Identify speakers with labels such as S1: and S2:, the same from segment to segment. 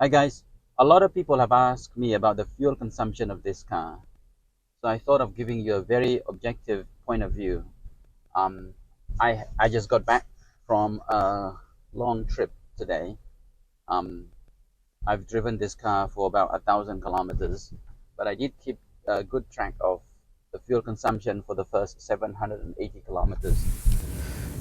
S1: Hi guys, a lot of people have asked me about the fuel consumption of this car, so I thought of giving you a very objective point of view. Um, I just got back from a long trip today. Um, I've driven this car for about 1,000 kilometers, but I did keep a good track of the fuel consumption for the first 780 kilometers.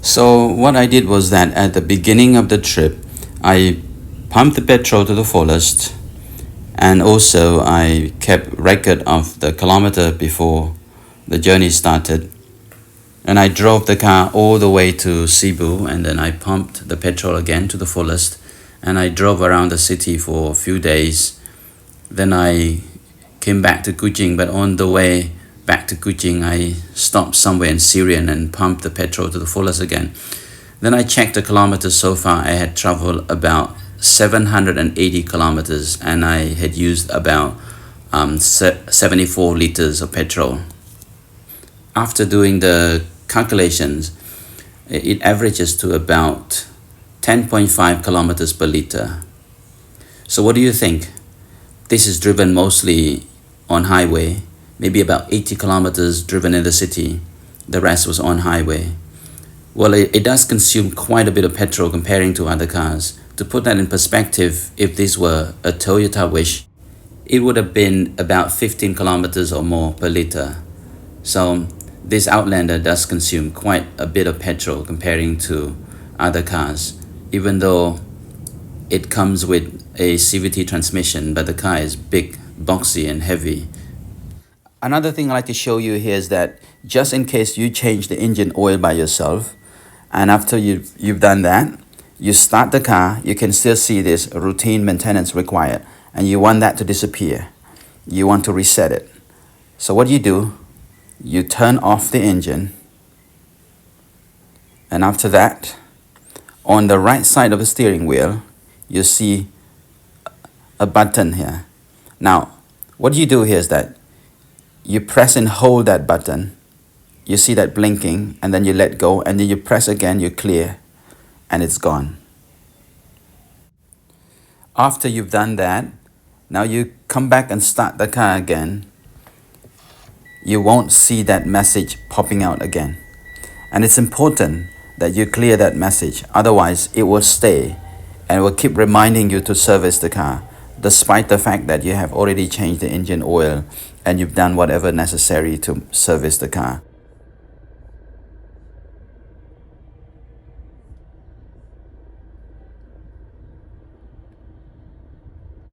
S1: So what I did was that at the beginning of the trip, I pumped the petrol to the fullest, and also I kept record of the kilometer before the journey started, and I drove the car all the way to Cebu, and then I pumped the petrol again to the fullest, and I drove around the city for a few days. Then I came back to Kuching, but on the way back to Kuching I stopped somewhere in Syrian and pumped the petrol to the fullest again. Then I checked the kilometers. So far I had traveled about 780 kilometers, and I had used about 74 liters of petrol. After doing the calculations, it averages to about 10.5 kilometers per liter. So what do you think? This is driven mostly on highway, maybe about 80 kilometers driven in the city. The rest was on highway. Well, it does consume quite a bit of petrol comparing to other cars. To put that in perspective, if this were a Toyota Wish, it would have been about 15 kilometers or more per liter. So this Outlander does consume quite a bit of petrol comparing to other cars, even though it comes with a CVT transmission, but the car is big, boxy and heavy. Another thing I'd like to show you here is that just in case you change the engine oil by yourself, and after you've done that, you start the car, you can still see this routine maintenance required, and you want that to disappear. You want to reset it. So what do? You turn off the engine, and after that, on the right side of the steering wheel, you see a button here. Now, what you do here is that you press and hold that button. You see that blinking, and then you let go, and then you press again, you clear, and it's gone. After you've done that, now you come back and start the car again. You won't see that message popping out again. And it's important that you clear that message, otherwise it will stay and will keep reminding you to service the car, despite the fact that you have already changed the engine oil and you've done whatever necessary to service the car.